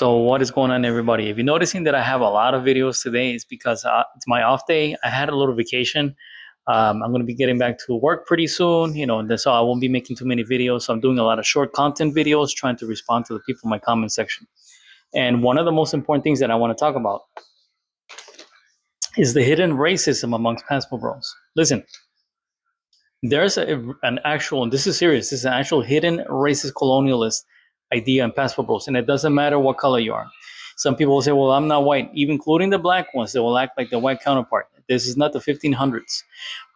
So what is going on, everybody? If you're noticing that I have a lot of videos today, it's because it's my off day. I had a little vacation. I'm going to be getting back to work pretty soon, so I won't be making too many videos. So I'm doing a lot of short content videos, trying to respond to the people in my comment section. And one of the most important things that I want to talk about is the hidden racism amongst passport bros. Listen, there's an actual, and this is serious, this is an actual hidden racist colonialist idea in passport bros, and it doesn't matter what color you are. Some people will say, well, I'm not white, even including the black ones. They will act like the white counterpart. This is not the 1500s.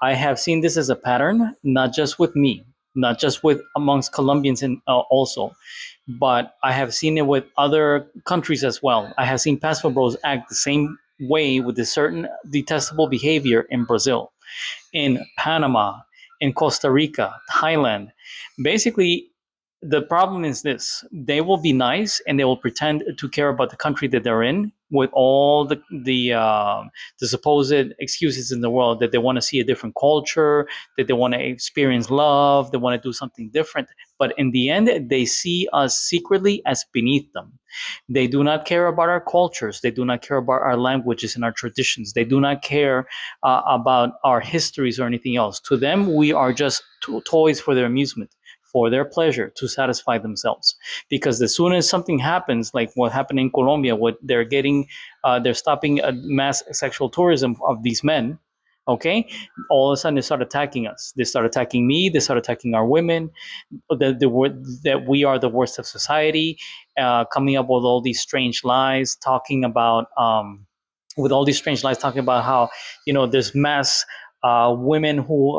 I have seen this as a pattern, not just with me, not just with amongst Colombians and also, but I have seen it with other countries as well. I have seen passport bros act the same way with a certain detestable behavior in Brazil, in Panama, in Costa Rica, Thailand. Basically, the problem is this: they will be nice and they will pretend to care about the country that they're in, with all the supposed excuses in the world that they want to see a different culture, that they want to experience love, they want to do something different. But in the end, they see us secretly as beneath them. They do not care about our cultures. They do not care about our languages and our traditions. They do not care about our histories or anything else. To them, we are just toys for their amusement, for their pleasure, to satisfy themselves. Because as soon as something happens, like what happened in Colombia, what they're stopping mass sexual tourism of these men. Okay, all of a sudden they start attacking us. They start attacking me. They start attacking our women. That we are the worst of society. Coming up with all these strange lies, talking about how there's mass women who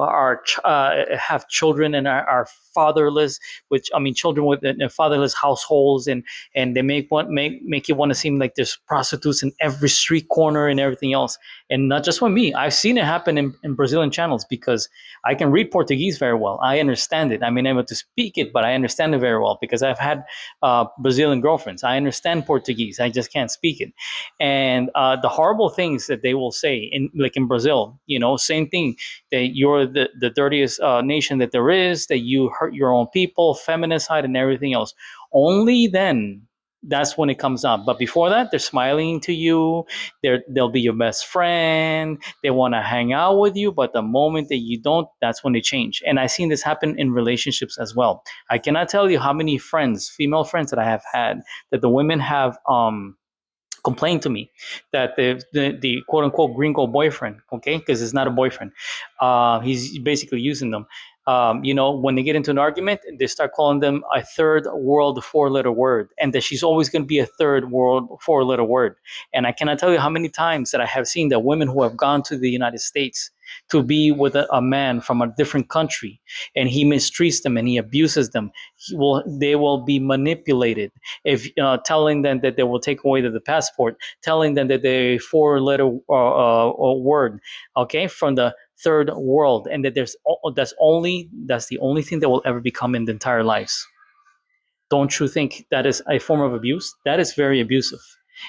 have children and are fatherless, which I mean children with fatherless households, and they make you want to seem like there's prostitutes in every street corner and everything else. And not just with me, I've seen it happen in Brazilian channels, because I can read Portuguese very well. I understand it. I mean, able to speak it, but I understand it very well because I've had Brazilian girlfriends. I understand Portuguese. I just can't speak it. And the horrible things that they will say in Brazil, same thing, that you're the dirtiest nation that there is, that you hurt your own people, feminicide and everything else. Only then, that's when it comes up. But before that, they're smiling to you. They'll be your best friend. They want to hang out with you. But the moment that you don't, that's when they change. And I've seen this happen in relationships as well. I cannot tell you how many friends, female friends, that I have had, that the women have complained to me that the quote unquote gringo boyfriend, okay, because it's not a boyfriend, he's basically using them. When they get into an argument, they start calling them a third world four-letter word, and that she's always going to be a third world four-letter word. And I cannot tell you how many times that I have seen that women who have gone to the United States to be with a man from a different country, and he mistreats them and he abuses them, they will be manipulated, if telling them that they will take away the passport, telling them that they four-letter word, okay, from the third world, and that that's the only thing that will ever become in the entire lives. Don't you think that is a form of abuse? That is very abusive.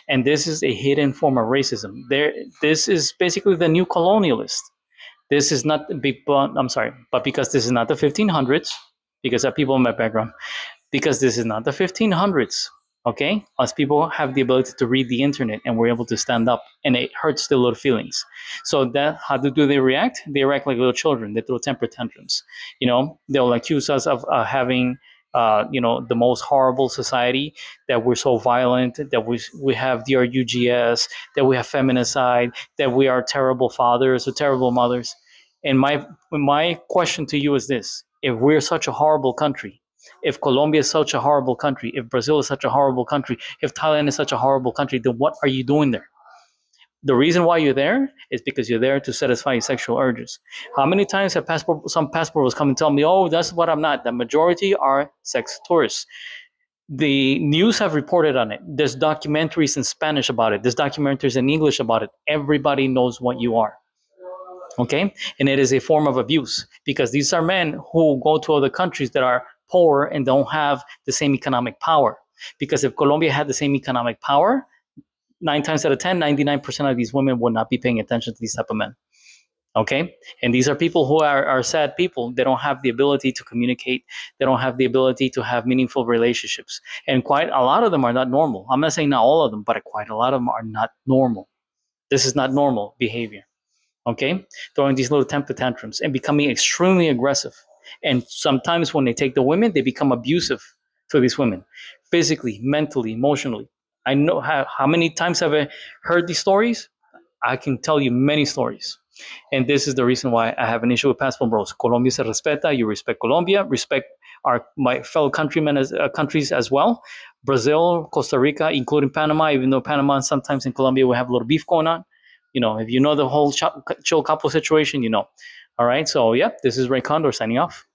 And this is a hidden form of racism. This is basically the new colonialist. This is not big, I'm sorry, but because this is not the 1500s, because of people in my background, because this is not the 1500s, okay? Us people have the ability to read the internet, and we're able to stand up, and it hurts the little feelings. So that, how do they react? They react like little children. They throw temper tantrums. They'll accuse us of having the most horrible society, that we're so violent, that we have DRUGS, that we have feminicide, that we are terrible fathers or terrible mothers. And my question to you is this: if we're such a horrible country, if Colombia is such a horrible country, if Brazil is such a horrible country, if Thailand is such a horrible country, then what are you doing there? The reason why you're there is because you're there to satisfy your sexual urges. How many times have some passports come and tell me, oh, that's what I'm not. The majority are sex tourists. The news have reported on it. There's documentaries in Spanish about it. There's documentaries in English about it. Everybody knows what you are. Okay? And it is a form of abuse, because these are men who go to other countries that are poor and don't have the same economic power. Because if Colombia had the same economic power, 9 times out of 10, 99% of these women would not be paying attention to these type of men. Okay, and these are people who are sad people. They don't have the ability to communicate. They don't have the ability to have meaningful relationships, and quite a lot of them are not normal. I'm not saying not all of them, but quite a lot of them are not normal. This is not normal behavior. Okay, throwing these little temper tantrums and becoming extremely aggressive, and sometimes when they take the women, they become abusive to these women, physically, mentally, emotionally. I know how many times have I heard these stories. I can tell you many stories. And this is the reason why I have an issue with Passport Bros. Colombia se respeta. You respect Colombia. Respect my fellow countrymen as countries as well. Brazil, Costa Rica, including Panama. Even though Panama and sometimes in Colombia we have a little beef going on. You know, if you know the whole Chill Capo situation, you know. All right. So yeah, this is Ray Condor signing off.